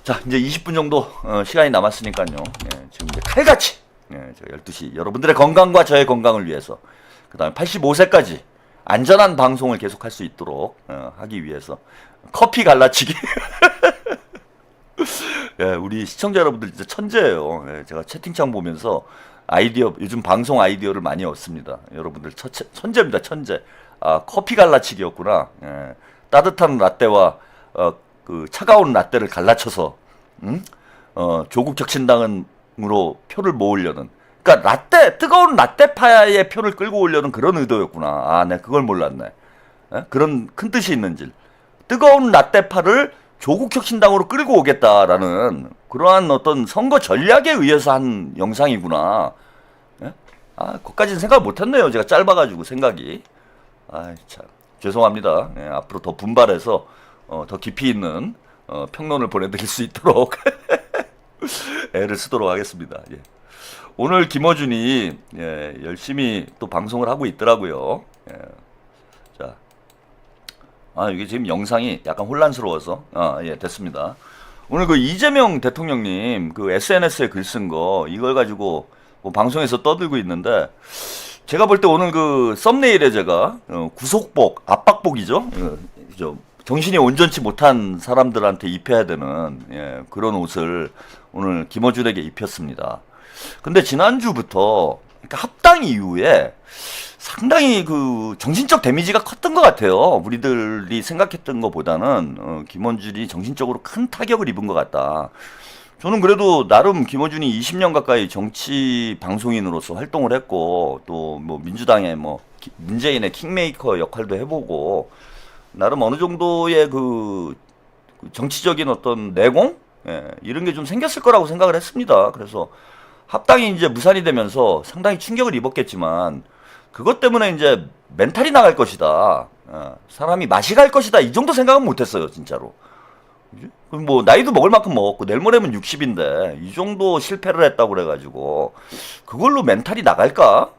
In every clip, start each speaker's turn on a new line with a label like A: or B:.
A: 자, 이제 20분 정도 시간이 남았으니까요. 지금 이제 칼같이 저 12시 여러분들의 건강과 저의 건강을 위해서 그다음에 85세까지 안전한 방송을 계속할 수 있도록 하기 위해서 커피 갈라치기. 우리 시청자 여러분들 진짜 천재예요. 제가 채팅창 보면서 아이디어 요즘 방송 아이디어를 많이 얻습니다. 여러분들 천재입니다. 천재. 아, 커피 갈라치기였구나. 따뜻한 라떼와 그 차가운 라떼를 갈라쳐서 조국 혁신당으로 표를 모으려는, 그러니까 뜨거운 라떼파의 표를 끌고 오려는 그런 의도였구나. 아, 네, 그걸 몰랐네. 그런 큰 뜻이 있는지. 뜨거운 라떼파를 조국 혁신당으로 끌고 오겠다라는 그러한 어떤 선거 전략에 의해서 한 영상이구나. 아, 그것까지는 생각 못했네요. 제가 짧아가지고 생각이. 아, 참 죄송합니다. 앞으로 더 분발해서 더 깊이 있는 평론을 보내드릴 수 있도록 애를 쓰도록 하겠습니다. 예. 오늘 김어준이 열심히 또 방송을 하고 있더라고요. 자, 이게 지금 영상이 약간 혼란스러워서 됐습니다. 오늘 그 이재명 대통령님 그 SNS에 글 쓴 거 이걸 가지고 뭐 방송에서 떠들고 있는데, 제가 볼 때 오늘 그 썸네일에 제가 구속복, 압박복이죠. 정신이 온전치 못한 사람들한테 입혀야 되는 그런 옷을 오늘 김어준에게 입혔습니다. 근데 지난주부터 그러니까 합당 이후에 상당히 그 정신적 데미지가 컸던 것 같아요. 우리들이 생각했던 것보다는 김어준이 정신적으로 큰 타격을 입은 것 같다. 저는 그래도 나름 김어준이 20년 가까이 정치 방송인으로서 활동을 했고, 또 뭐 민주당의 뭐 문재인의 킹메이커 역할도 해보고, 나름 어느 정도의 그 정치적인 어떤 내공? 이런 게 좀 생겼을 거라고 생각을 했습니다. 그래서 합당이 이제 무산이 되면서 상당히 충격을 입었겠지만, 그것 때문에 이제 멘탈이 나갈 것이다. 사람이 맛이 갈 것이다. 이 정도 생각은 못했어요, 진짜로. 뭐 나이도 먹을 만큼 먹었고 내일 모레면 60인데 이 정도 실패를 했다고 그래가지고 그걸로 멘탈이 나갈까?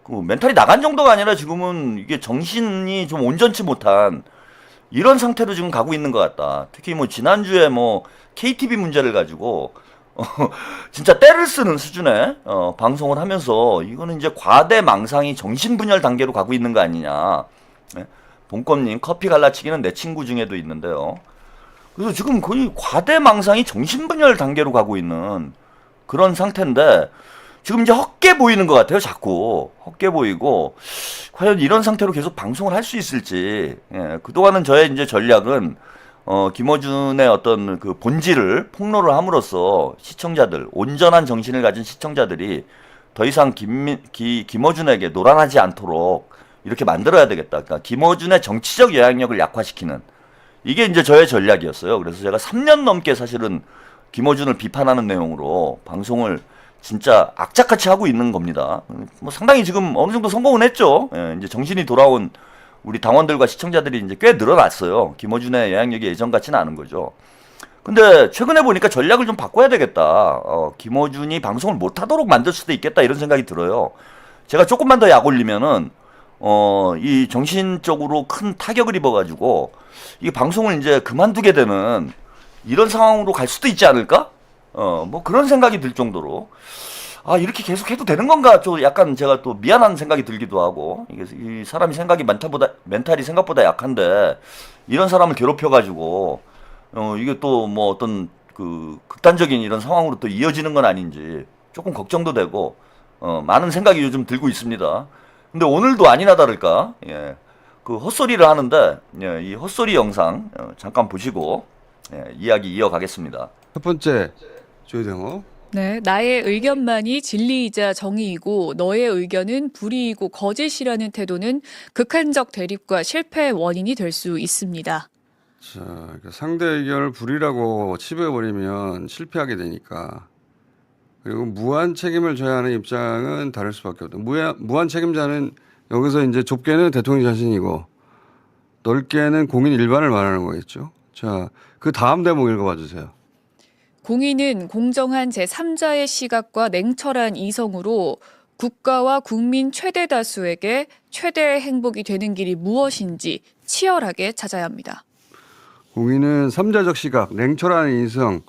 A: 그 멘탈이 나간 정도가 아니라 지금은 이게 정신이 좀 온전치 못한 이런 상태로 지금 가고 있는 것 같다. 특히 뭐 지난주에 뭐 KTV 문제를 가지고 진짜 때를 쓰는 수준의 방송을 하면서 이거는 이제 과대망상이 정신분열 단계로 가고 있는 거 아니냐. 본검님 커피 갈라치기는 내 친구 중에도 있는데요. 그래서 지금 거의 과대망상이 정신분열 단계로 가고 있는 그런 상태인데, 지금 이제 헛게 보이는 것 같아요. 자꾸 헛게 보이고, 과연 이런 상태로 계속 방송을 할 수 있을지. 그동안은 저의 이제 전략은 김어준의 어떤 그 본질을 폭로를 함으로써 시청자들, 온전한 정신을 가진 시청자들이 더 이상 김어준에게 노란하지 않도록 이렇게 만들어야 되겠다. 그러니까 김어준의 정치적 영향력을 약화시키는, 이게 이제 저의 전략이었어요. 그래서 제가 3년 넘게 사실은 김어준을 비판하는 내용으로 방송을 진짜 악착같이 하고 있는 겁니다. 뭐 상당히 지금 어느 정도 성공은 했죠. 이제 정신이 돌아온 우리 당원들과 시청자들이 이제 꽤 늘어났어요. 김어준의 영향력이 예전 같지는 않은 거죠. 근데 최근에 보니까 전략을 좀 바꿔야 되겠다. 김어준이 방송을 못하도록 만들 수도 있겠다, 이런 생각이 들어요. 제가 조금만 더 약 올리면은 이 정신적으로 큰 타격을 입어가지고 이 방송을 이제 그만두게 되는 이런 상황으로 갈 수도 있지 않을까? 뭐 그런 생각이 들 정도로, 이렇게 계속 해도 되는 건가? 좀 약간 제가 또 미안한 생각이 들기도 하고, 이게 이 사람이 멘탈이 생각보다 약한데 이런 사람을 괴롭혀가지고 이게 또 뭐 어떤 그 극단적인 이런 상황으로 또 이어지는 건 아닌지 조금 걱정도 되고 많은 생각이 요즘 들고 있습니다. 근데 오늘도 아니나 다를까, 그 헛소리를 하는데, 이 헛소리 영상 잠깐 보시고 이야기 이어가겠습니다.
B: 첫 번째 조혜정호.
C: 네, 나의 의견만이 진리이자 정의이고 너의 의견은 불의이고 거짓이라는 태도는 극한적 대립과 실패의 원인이 될 수 있습니다.
B: 자, 그러니까 상대 의견을 불의라고 치부해버리면 실패하게 되니까. 그리고 무한 책임을 져야 하는 입장은 다를 수밖에 없다. 무한 책임자는 여기서 이제 좁게는 대통령 자신이고 넓게는 공인 일반을 말하는 거겠죠. 자, 그 다음 대목 읽어봐 주세요.
C: 공의는 공정한 제3자의 시각과 냉철한 이성으로 국가와 국민 최대 다수에게 최대의 행복이 되는 길이 무엇인지 치열하게 찾아야 합니다.
B: 국민은 삼자적 시각, 냉철한 인성,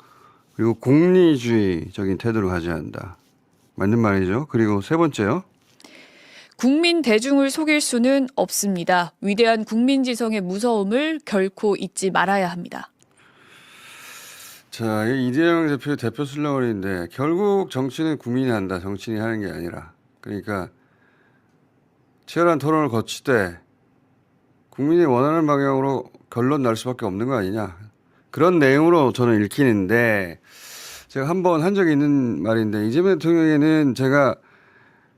B: 그리고 공리주의적인 태도를 가져야 한다. 맞는 말이죠. 그리고 세 번째요.
C: 국민 대중을 속일 수는 없습니다. 위대한 국민지성의 무서움을 결코 잊지 말아야 합니다.
B: 자, 이재명 대표의 대표 슬로건인데 결국 정치는 국민이 한다. 정치인이 하는 게 아니라. 그러니까 치열한 토론을 거치되 국민이 원하는 방향으로 결론 날 수밖에 없는 거 아니냐. 그런 내용으로 저는 읽히는데 제가 한번 한 적이 있는 말인데 이재명 대통령에게는 제가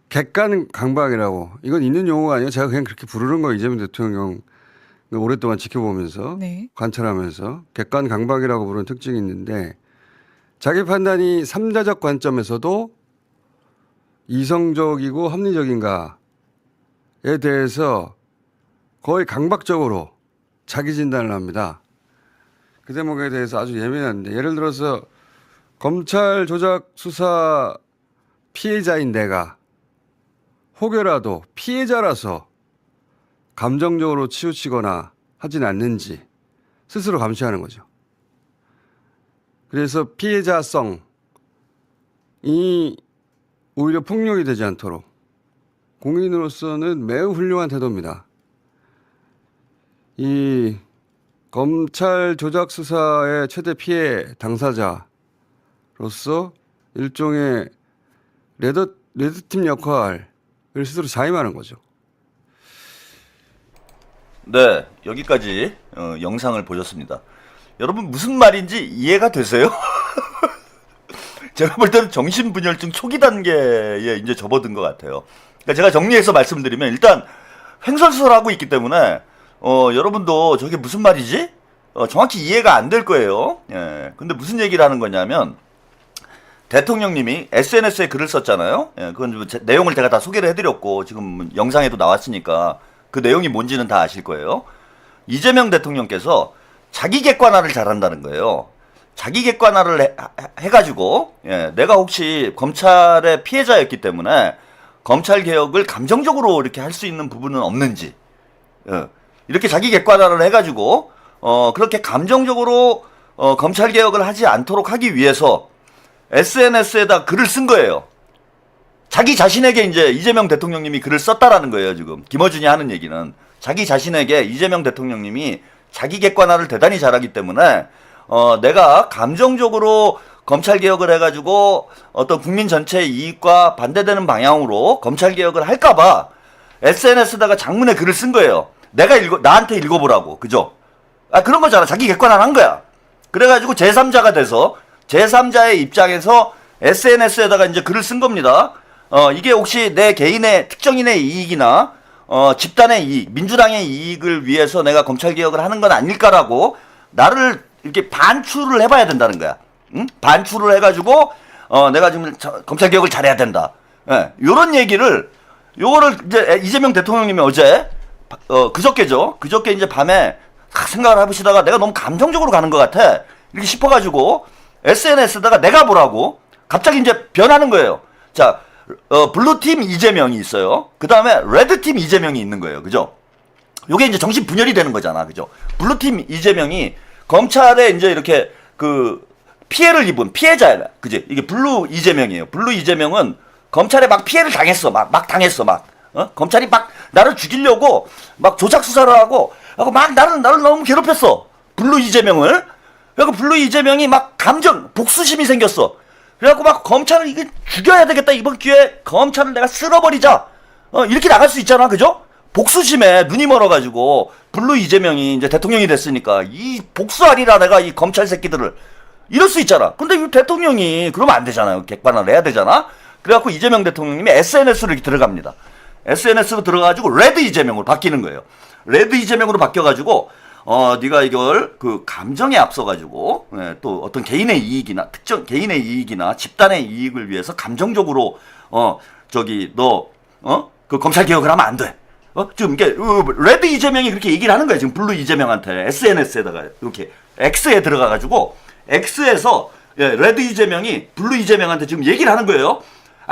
B: 객관 강박이라고 이건 있는 용어가 아니에요. 제가 그냥 그렇게 부르는 거예요. 이재명 대통령 오랫동안 지켜보면서
C: 네.
B: 관찰하면서 객관 강박이라고 부르는 특징이 있는데 자기 판단이 삼자적 관점에서도 이성적이고 합리적인가에 대해서 거의 강박적으로 자기 진단을 합니다. 그 대목에 대해서 아주 예민한데 예를 들어서 검찰 조작 수사 피해자인 내가 혹여라도 피해자라서 감정적으로 치우치거나 하진 않는지 스스로 감시하는 거죠. 그래서 피해자성이 오히려 폭력이 되지 않도록 공인으로서는 매우 훌륭한 태도입니다. 이 검찰 조작 수사의 최대 피해 당사자로서 일종의 레드팀 역할을 스스로 자임하는 거죠.
A: 네, 여기까지 영상을 보셨습니다. 여러분 무슨 말인지 이해가 되세요? 제가 볼 때는 정신분열증 초기 단계에 이제 접어든 것 같아요. 그러니까 제가 정리해서 말씀드리면 일단 횡설수설하고 있기 때문에 여러분도 저게 무슨 말이지? 정확히 이해가 안 될 거예요. 예. 근데 무슨 얘기를 하는 거냐면 대통령님이 SNS에 글을 썼잖아요. 예, 그건 내용을 제가 다 소개를 해드렸고 지금 영상에도 나왔으니까 그 내용이 뭔지는 다 아실 거예요. 이재명 대통령께서 자기 객관화를 잘한다는 거예요. 자기 객관화를 해가지고 내가 혹시 검찰의 피해자였기 때문에 검찰 개혁을 감정적으로 이렇게 할 수 있는 부분은 없는지 이렇게 자기 객관화를 해가지고 그렇게 감정적으로 검찰 개혁을 하지 않도록 하기 위해서 SNS에다 글을 쓴 거예요. 자기 자신에게 이제 이재명 대통령님이 글을 썼다라는 거예요. 지금 김어준이 하는 얘기는 자기 자신에게 이재명 대통령님이 자기 객관화를 대단히 잘하기 때문에 내가 감정적으로 검찰 개혁을 해가지고 어떤 국민 전체의 이익과 반대되는 방향으로 검찰 개혁을 할까봐 SNS에다가 장문의 글을 쓴 거예요. 나한테 읽어보라고. 그죠? 그런 거잖아. 자기 객관화를 한 거야. 그래가지고 제3자가 돼서 제3자의 입장에서 SNS에다가 이제 글을 쓴 겁니다. 이게 혹시 내 개인의 특정인의 이익이나 집단의 이익, 민주당의 이익을 위해서 내가 검찰 개혁을 하는 건 아닐까라고 나를 이렇게 반추를 해봐야 된다는 거야. 응? 반추를 해가지고 내가 지금 검찰 개혁을 잘해야 된다. 요런 얘기를 요거를 이제 이재명 대통령님이 어제 그저께죠. 그저께 이제 밤에 생각을 해보시다가 내가 너무 감정적으로 가는 것 같아. 이렇게 싶어가지고 SNS에다가 내가 보라고 갑자기 이제 변하는 거예요. 자, 블루팀 이재명이 있어요. 그 다음에 레드팀 이재명이 있는 거예요. 그죠? 요게 이제 정신 분열이 되는 거잖아. 그죠? 블루팀 이재명이 검찰에 이제 이렇게 그 피해를 입은 피해자야. 그지? 이게 블루 이재명이에요. 블루 이재명은 검찰에 막 피해를 당했어. 막 당했어. 검찰이 막 나를 죽이려고 막 조작 수사를 하고 막 나를 너무 괴롭혔어. 블루 이재명을. 그래갖고 블루 이재명이 막 복수심이 생겼어. 그래갖고 막 검찰을 이거 죽여야 되겠다. 이번 기회에 검찰을 내가 쓸어버리자. 이렇게 나갈 수 있잖아. 그죠? 복수심에 눈이 멀어가지고 블루 이재명이 이제 대통령이 됐으니까 이 복수하리라 내가 이 검찰 새끼들을 이럴 수 있잖아. 근데 이 대통령이 그러면 안 되잖아요. 객관화를 해야 되잖아. 그래갖고 이재명 대통령님이 SNS로 이렇게 들어갑니다. SNS로 들어가가지고 레드 이재명으로 바뀌는 거예요. 레드 이재명으로 바뀌어가지고 네가 이걸 그 감정에 앞서가지고 또 어떤 개인의 이익이나 특정 개인의 이익이나 집단의 이익을 위해서 감정적으로 그 검찰 개혁을 하면 안 돼. 지금 이게 레드 이재명이 그렇게 얘기를 하는 거야. 지금 블루 이재명한테 SNS에다가 이렇게 X에 들어가가지고 X에서 레드 이재명이 블루 이재명한테 지금 얘기를 하는 거예요.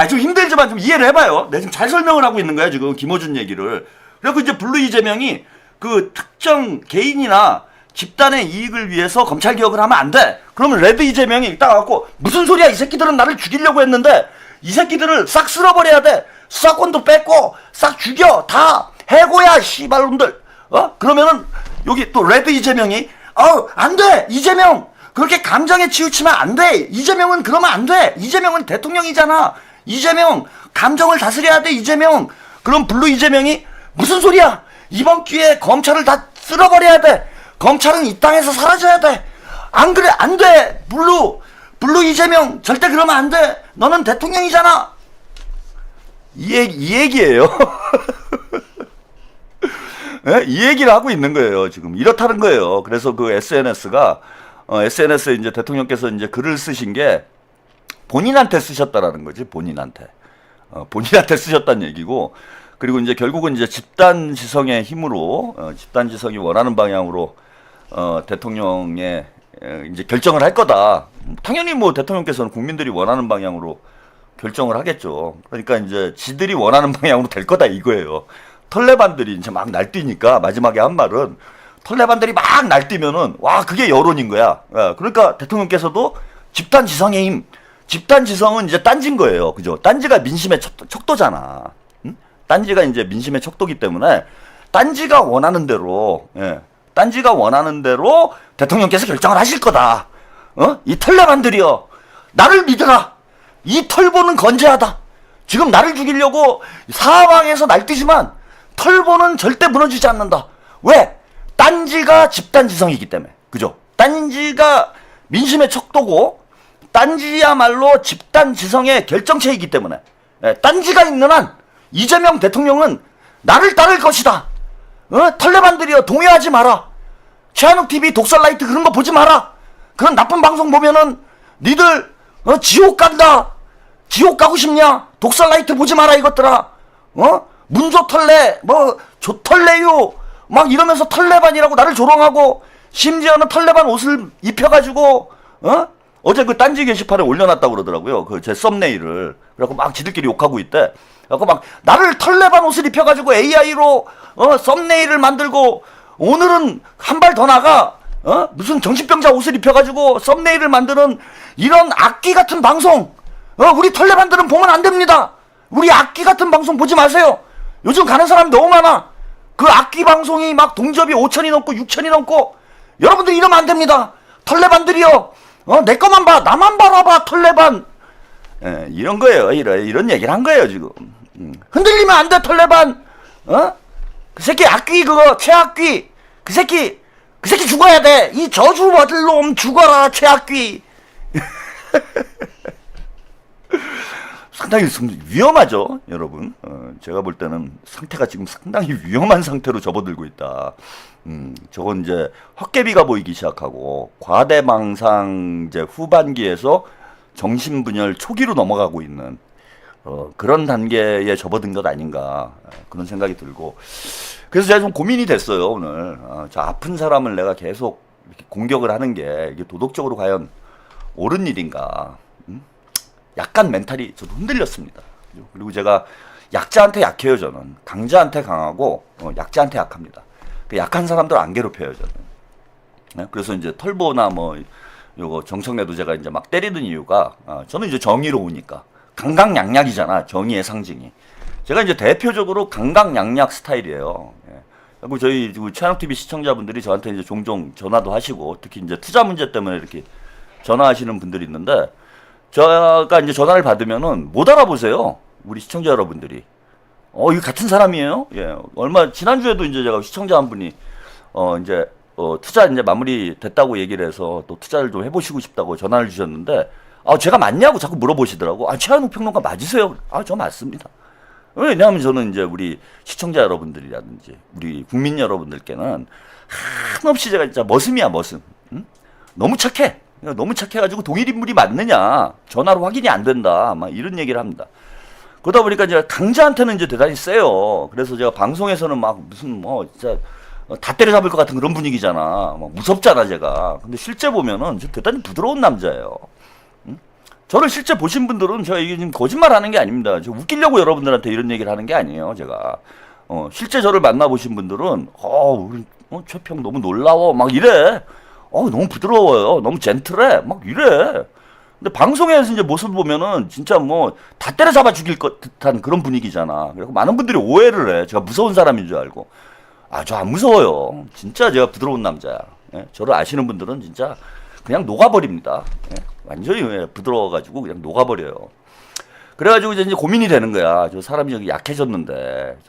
A: 좀 힘들지만 좀 이해를 해봐요. 내가 지금 잘 설명을 하고 있는 거야 지금 김어준 얘기를. 그래서 이제 블루 이재명이 그 특정 개인이나 집단의 이익을 위해서 검찰 개혁을 하면 안 돼. 그러면 레드 이재명이 딱 갖고 무슨 소리야, 이 새끼들은 나를 죽이려고 했는데 이 새끼들을 싹 쓸어버려야 돼. 수사권도 뺏고 싹 죽여. 다 해고야 씨발놈들. 그러면은 여기 또 레드 이재명이 안 돼. 이재명 그렇게 감정에 치우치면 안 돼. 이재명은 그러면 안 돼. 이재명은 대통령이잖아. 이재명 감정을 다스려야 돼. 이재명. 그럼 블루 이재명이 무슨 소리야. 이번 기회에 검찰을 다 쓸어버려야 돼. 검찰은 이 땅에서 사라져야 돼. 안 그래 안 돼. 블루 이재명 절대 그러면 안 돼. 너는 대통령이잖아. 이 얘기예요. 네? 이 얘기를 하고 있는 거예요. 지금 이렇다는 거예요. 그래서 그 SNS에 이제 대통령께서 이제 글을 쓰신 게 본인한테 쓰셨다라는 거지. 본인한테 쓰셨다는 얘기고, 그리고 이제 결국은 이제 집단 지성의 힘으로 집단 지성이 원하는 방향으로 대통령의 이제 결정을 할 거다. 당연히 뭐 대통령께서는 국민들이 원하는 방향으로 결정을 하겠죠. 그러니까 이제 지들이 원하는 방향으로 될 거다 이거예요. 털레반들이 이제 막 날뛰니까 마지막에 한 말은 털레반들이 막 날뛰면은 와 그게 여론인 거야. 그러니까 대통령께서도 집단 지성의 힘, 집단 지성은 이제 딴지인 거예요. 그죠? 딴지가 민심의 척도잖아. 응? 딴지가 이제 민심의 척도기 때문에 딴지가 원하는 대로, 딴지가 원하는 대로 대통령께서 결정을 하실 거다. 이 털레반들이여, 나를 믿어라. 이 털보는 건재하다. 지금 나를 죽이려고 사방에서 날뛰지만 털보는 절대 무너지지 않는다. 왜? 딴지가 집단 지성이기 때문에. 그죠? 딴지가 민심의 척도고 딴지야말로 집단 지성의 결정체이기 때문에 딴지가 있는 한 이재명 대통령은 나를 따를 것이다. 털레반들이여 동요하지 마라. 최한욱 TV 독설라이트 그런 거 보지 마라. 그런 나쁜 방송 보면은 니들 지옥 간다. 지옥 가고 싶냐? 독설라이트 보지 마라 이것들아. 문조털레 뭐 조털레요 막 이러면서 털레반이라고 나를 조롱하고, 심지어는 털레반 옷을 입혀가지고 어제 그 딴지 게시판에 올려놨다고 그러더라고요. 그 제 썸네일을. 그래갖고 막 지들끼리 욕하고 있대. 그래갖고 막 나를 털레반 옷을 입혀가지고 AI로 썸네일을 만들고, 오늘은 한 발 더 나가 무슨 정신병자 옷을 입혀가지고 썸네일을 만드는 이런 악기 같은 방송 우리 털레반들은 보면 안 됩니다. 우리 악기 같은 방송 보지 마세요. 요즘 가는 사람이 너무 많아. 그 악기 방송이 막 동접이 5천이 넘고 6천이 넘고. 여러분들 이러면 안 됩니다. 털레반들이요. 내 거만 봐. 나만 바라봐 털레반. 이런 거예요. 이런 얘기를 한 거예요 지금. 흔들리면 안 돼 털레반. 그 새끼 악귀 그거 최악귀. 그 새끼 죽어야 돼. 이 저주 받을 놈 죽어라 최악귀. 상당히 위험하죠, 여러분. 제가 볼 때는 상태가 지금 상당히 위험한 상태로 접어들고 있다. 저건 이제 헛개비가 보이기 시작하고 과대망상 이제 후반기에서 정신분열 초기로 넘어가고 있는 그런 단계에 접어든 것 아닌가 그런 생각이 들고, 그래서 제가 좀 고민이 됐어요 오늘. 저 아픈 사람을 내가 계속 이렇게 공격을 하는 게 이게 도덕적으로 과연 옳은 일인가. 약간 멘탈이 저도 흔들렸습니다. 그리고 제가 약자한테 약해요 저는. 강자한테 강하고 약자한테 약합니다. 그 약한 사람들 안 괴롭혀요 저는. 그래서 이제 털보나 뭐 요거 정청래도 제가 이제 막 때리는 이유가 저는 이제 정의로우니까. 강강약약이잖아 정의의 상징이. 제가 이제 대표적으로 강강약약 스타일이에요. 그리고 저희 최한욱 TV 시청자분들이 저한테 이제 종종 전화도 하시고, 특히 이제 투자 문제 때문에 이렇게 전화하시는 분들이 있는데, 제가 이제 전화를 받으면은 못 알아보세요. 우리 시청자 여러분들이. 이거 같은 사람이에요? 예. 지난주에도 이제 제가 시청자 한 분이, 이제, 투자 이제 마무리 됐다고 얘기를 해서 또 투자를 좀 해보시고 싶다고 전화를 주셨는데, 제가 맞냐고 자꾸 물어보시더라고. 최한욱 평론가 맞으세요? 저 맞습니다. 왜냐하면 저는 이제 우리 시청자 여러분들이라든지 우리 국민 여러분들께는 한없이 제가 진짜 머슴이야, 머슴. 응? 너무 착해. 너무 착해가지고 동일 인물이 맞느냐, 전화로 확인이 안 된다, 막 이런 얘기를 합니다. 그러다 보니까 이제 강자한테는 이제 대단히 세요. 그래서 제가 방송에서는 막 무슨 진짜 다 때려잡을 것 같은 그런 분위기잖아. 무섭잖아 제가. 근데 실제 보면은 대단히 부드러운 남자예요. 응? 저를 실제 보신 분들은 제가 이게 지금 거짓말하는 게 아닙니다. 저 웃기려고 여러분들한테 이런 얘기를 하는 게 아니에요 제가. 실제 저를 만나보신 분들은, 우리, 최평 너무 놀라워. 막 이래. 너무 부드러워요. 너무 젠틀해. 막 이래. 근데 방송에서 이제 모습을 보면은 진짜 뭐 다 때려잡아 죽일 것 듯한 그런 분위기잖아. 그래서 많은 분들이 오해를 해. 제가 무서운 사람인 줄 알고. 저 안 무서워요. 진짜 제가 부드러운 남자야. 예? 저를 아시는 분들은 진짜 그냥 녹아버립니다. 예? 완전히 부드러워가지고 그냥 녹아버려요. 그래가지고 이제 고민이 되는 거야. 저 사람이 여기 약해졌는데,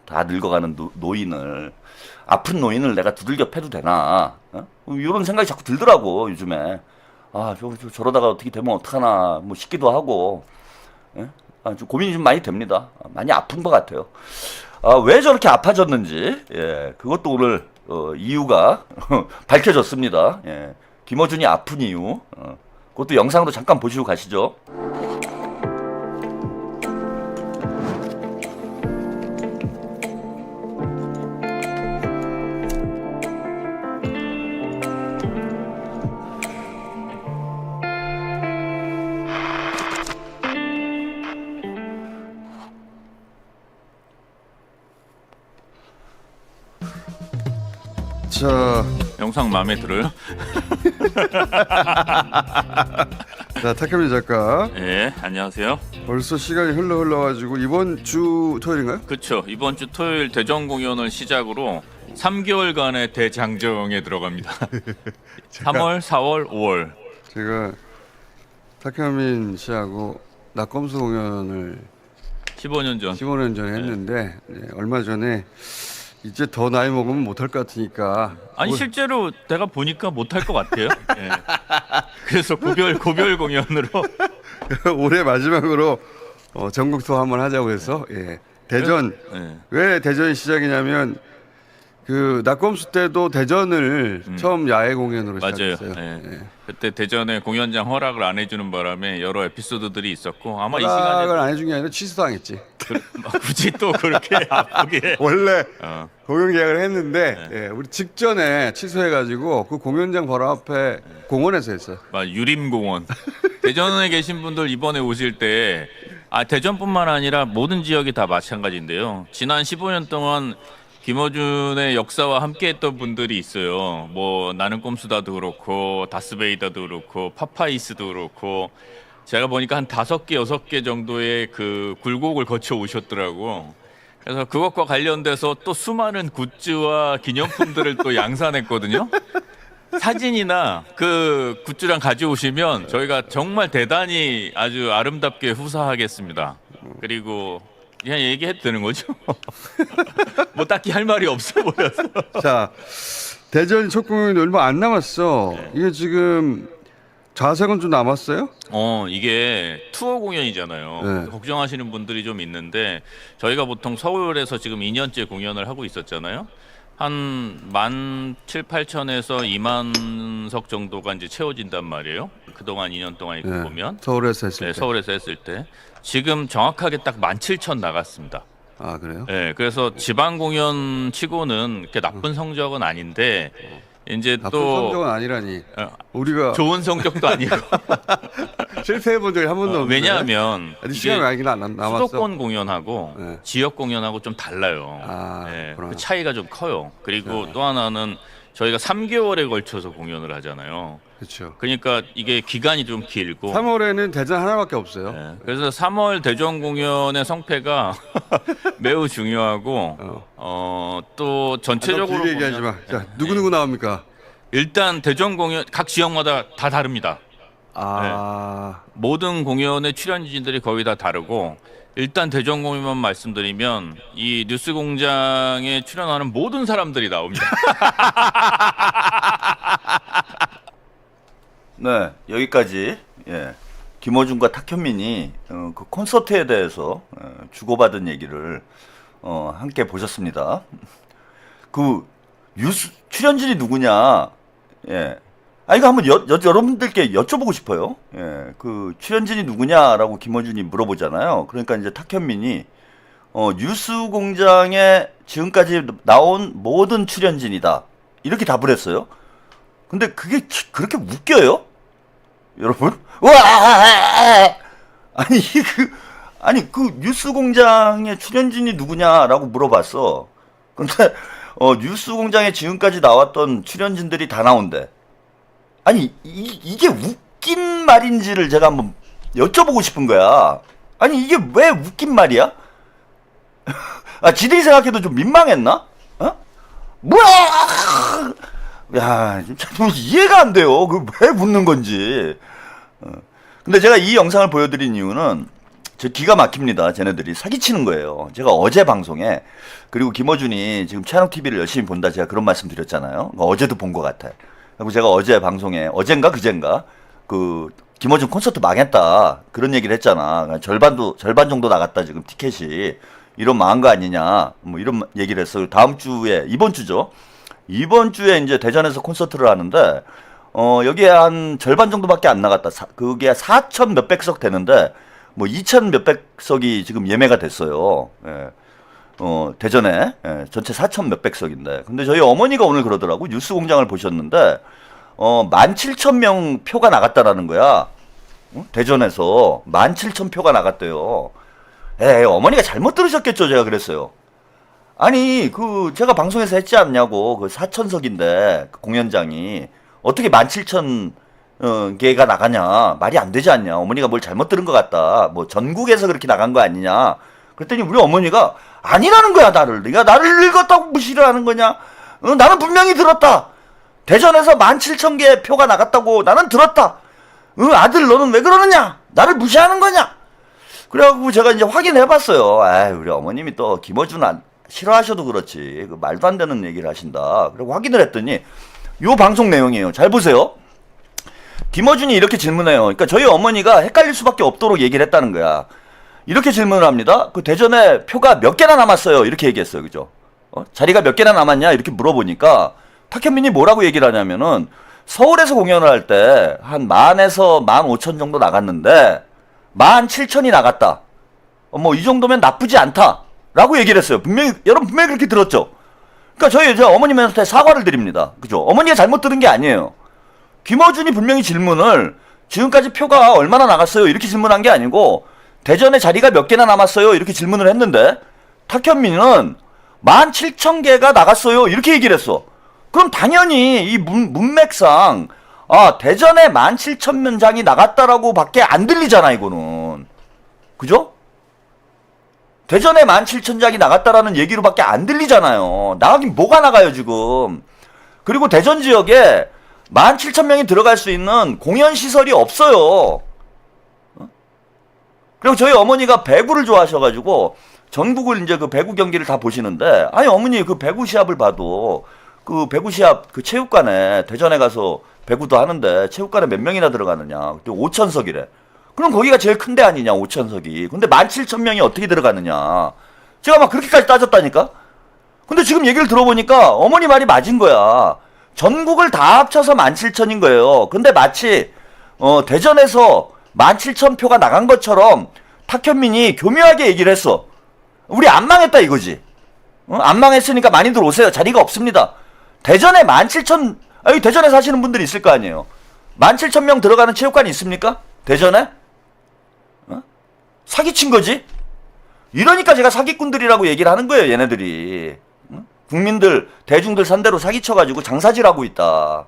A: 다 늙어가는 노인을, 아픈 노인을 내가 두들겨 패도 되나? 이런 생각이 자꾸 들더라고, 요즘에. 저러다가 어떻게 되면 어떡하나, 뭐 싶기도 하고, 예? 좀 고민이 좀 많이 됩니다. 많이 아픈 것 같아요. 왜 저렇게 아파졌는지, 예, 그것도 오늘, 이유가 밝혀졌습니다. 예, 김어준이 아픈 이유, 그것도 영상으로 잠깐 보시고 가시죠.
B: 자,
D: 영상 마음에 들어요?
B: 자 탁현민 작가.
D: 네, 안녕하세요.
B: 벌써 시간이 흘러가지고 이번 주 토요일인가요?
D: 그렇죠. 이번 주 토요일 대전 공연을 시작으로 3개월간의 대장정에 들어갑니다. 3월, 4월, 5월.
B: 제가 탁현민 씨하고 낙검수 공연을
D: 15년 전.
B: 15년 전에 했는데 얼마 전에 이제 더 나이 먹으면 못할 것 같으니까
D: 아니 실제로 내가 보니까 못할 것 같아요. 예. 그래서 고별 공연으로
B: 올해 마지막으로 전국 투어 한번 하자고 해서 대전.
D: 예.
B: 왜 대전이 시작이냐면 그 낙검수 때도 대전을 처음 야외 공연으로
D: 맞아요.
B: 시작했어요.
D: 예. 그때 대전에 공연장 허락을 안 해주는 바람에 여러 에피소드들이 있었고 아마 이
B: 허락을
D: 시간에
B: 안 해준 게 아니라 취소당했지.
D: 굳이 또 그렇게 아프게
B: 원래
D: 어.
B: 공연 계약을 했는데 우리 직전에 취소해가지고 그 공연장 바로 앞에 공원에서 했어요.
D: 유림공원. 대전에 계신 분들 이번에 오실 때 대전뿐만 아니라 모든 지역이 다 마찬가지인데요. 지난 15년 동안 김어준의 역사와 함께했던 분들이 있어요. 뭐 나는 꼼수다도 그렇고 다스베이더도 그렇고 파파이스도 그렇고 제가 보니까 한 5개, 6개 정도의 그 굴곡을 거쳐 오셨더라고. 그래서 그것과 관련돼서 또 수많은 굿즈와 기념품들을 또 양산했거든요. 사진이나 그 굿즈랑 가져오시면 저희가 정말 대단히 아주 아름답게 후사하겠습니다. 그리고 그냥 얘기해도 되는 거죠? 뭐 딱히 할 말이 없어 보여서.
B: 자, 대전 첫 공연이 얼마 안 남았어. 이게 지금 좌석은 좀 남았어요?
D: 이게 투어 공연이잖아요.
B: 네.
D: 걱정하시는 분들이 좀 있는데 저희가 보통 서울에서 지금 2년째 공연을 하고 있었잖아요. 한 17,000에서 20,000석 정도가 이제 채워진단 말이에요. 그동안 2년 동안 이렇게 보면
B: 서울에서 했을 때.
D: 서울에서 했을 때 지금 정확하게 딱 17,000 나갔습니다.
B: 아 그래요?
D: 네, 그래서 지방 공연 치고는 이렇게 나쁜 성적은 아닌데 이제
B: 나쁜
D: 또
B: 성적은 아니라니.
D: 어,
B: 우리가
D: 좋은 성적도 아니고
B: 실패해본 적이 한 번도 없는데.
D: 왜냐하면
B: 아직
D: 이게
B: 시간이 많이 남았어.
D: 수도권 공연하고
B: 네.
D: 지역 공연하고 좀 달라요.
B: 그렇구나.
D: 그 차이가 좀 커요. 그리고 또 하나는 저희가 3개월에 걸쳐서 공연을 하잖아요.
B: 그렇죠.
D: 그러니까 이게 기간이 좀 길고
B: 3월에는 대전 하나밖에 없어요.
D: 네, 그래서 3월 대전 공연의 성패가 매우 중요하고 또 전체적으로
B: 길게 얘기하지 마.
D: 보면-
B: 자, 누구 나옵니까?
D: 일단 대전 공연 각 지역마다 다 다릅니다. 모든 공연의 출연진들이 거의 다 다르고 일단 대전 공연만 말씀드리면 이 뉴스공장에 출연하는 모든 사람들이 나옵니다.
A: 네, 여기까지 김어준과 탁현민이 그 콘서트에 대해서 주고받은 얘기를 함께 보셨습니다. 그 뉴스 출연진이 누구냐? 이거 한번 여러분들께 여쭤보고 싶어요. 그 출연진이 누구냐라고 김어준이 물어보잖아요. 그러니까 이제 탁현민이 뉴스공장에 지금까지 나온 모든 출연진이다 이렇게 답을 했어요. 근데 그게 그렇게 웃겨요? 여러분? 와! 아니 그 뉴스공장의 출연진이 누구냐라고 물어봤어. 근데 뉴스공장에 지금까지 나왔던 출연진들이 다 나온대. 아니 이게 웃긴 말인지를 제가 한번 여쭤보고 싶은 거야. 아니 이게 왜 웃긴 말이야? 아 지들이 생각해도 좀 민망했나? 어? 뭐야? 야 진짜 이해가 안 돼요. 그 왜 웃는 건지. 근데 제가 이 영상을 보여드린 이유는 저 기가 막힙니다. 쟤네들이 사기치는 거예요. 제가 어제 방송에 그리고 김어준이 지금 채널 TV를 열심히 본다 제가 그런 말씀 드렸잖아요. 어제도 본 것 같아. 그리고 제가 어제 방송에 어젠가 그젠가 그 김어준 콘서트 망했다 그런 얘기를 했잖아. 절반 정도 나갔다 지금 티켓이 이런 망한 거 아니냐 뭐 이런 얘기를 했어. 다음 주에 이번 주죠. 이번 주에 이제 대전에서 콘서트를 하는데 여기에 한 절반 정도밖에 안 나갔다. 그게 4천 몇백 석 되는데 뭐 2천 몇백 석이 지금 예매가 됐어요. 예. 대전에 전체 4천 몇백 석인데. 근데 저희 어머니가 오늘 그러더라고. 뉴스공장을 보셨는데 17,000명 표가 나갔다라는 거야. 대전에서 17,000표가 나갔대요. 어머니가 잘못 들으셨겠죠. 제가 그랬어요. 아니 그 제가 방송에서 했지 않냐고. 그 4,000석인데 그 공연장이 어떻게 17,000개가 나가냐. 말이 안 되지 않냐. 어머니가 뭘 잘못 들은 것 같다. 뭐 전국에서 그렇게 나간 거 아니냐. 그랬더니 우리 어머니가 아니라는 거야. 네가 나를 읽었다고 무시를 하는 거냐. 나는 분명히 들었다. 대전에서 17,000개 표가 나갔다고 나는 들었다. 아들 너는 왜 그러느냐. 나를 무시하는 거냐. 그래갖고 제가 이제 확인해봤어요. 우리 어머님이 또 김어준 싫어하셔도 그렇지 그 말도 안 되는 얘기를 하신다. 그리고 확인을 했더니 요 방송 내용이에요. 잘 보세요. 김어준이 이렇게 질문해요. 그러니까 저희 어머니가 헷갈릴 수밖에 없도록 얘기를 했다는 거야. 이렇게 질문을 합니다. 그 대전에 표가 몇 개나 남았어요. 이렇게 얘기했어요. 그죠? 자리가 몇 개나 남았냐? 이렇게 물어보니까 탁현민이 뭐라고 얘기를 하냐면은 서울에서 공연을 할 때 한 10,000에서 15,000 정도 나갔는데 17,000이 나갔다. 뭐 이 정도면 나쁘지 않다. 라고 얘기를 했어요. 여러분 분명히 그렇게 들었죠? 그러니까 저희 이제 어머님한테 사과를 드립니다. 그죠? 어머니가 잘못 들은 게 아니에요. 김어준이 분명히 질문을 지금까지 표가 얼마나 나갔어요? 이렇게 질문한 게 아니고 대전에 자리가 몇 개나 남았어요? 이렇게 질문을 했는데 탁현민은 17,000개가 나갔어요. 이렇게 얘기를 했어. 그럼 당연히 이 문맥상 대전에 17,000명장이 나갔다라고 밖에 안 들리잖아 이거는. 그죠? 대전에 17,000장이 나갔다라는 얘기로밖에 안 들리잖아요. 나가긴 뭐가 나가요 지금. 그리고 대전 지역에 17,000명이 들어갈 수 있는 공연시설이 없어요. 그리고 저희 어머니가 배구를 좋아하셔가지고 전국을 이제 그 배구 경기를 다 보시는데 아니 어머니 그 배구 시합을 봐도 그 배구 시합 그 체육관에 대전에 가서 배구도 하는데 체육관에 몇 명이나 들어가느냐. 5,000석이래. 그럼 거기가 제일 큰 데 아니냐 5,000석이. 근데 17,000명이 어떻게 들어가느냐. 제가 막 그렇게까지 따졌다니까. 근데 지금 얘기를 들어보니까 어머니 말이 맞은 거야. 전국을 다 합쳐서 17,000인 거예요. 근데 마치 대전에서 17,000표가 나간 것처럼 탁현민이 교묘하게 얘기를 했어. 우리 안 망했다 이거지. 안 망했으니까 많이들 오세요. 자리가 없습니다. 대전에 17,000 여기 대전에 사시는 분들이 있을 거 아니에요. 17,000명 들어가는 체육관이 있습니까? 대전에? 사기친 거지? 이러니까 제가 사기꾼들이라고 얘기를 하는 거예요, 얘네들이. 국민들, 대중들 상대로 사기쳐가지고 장사질하고 있다.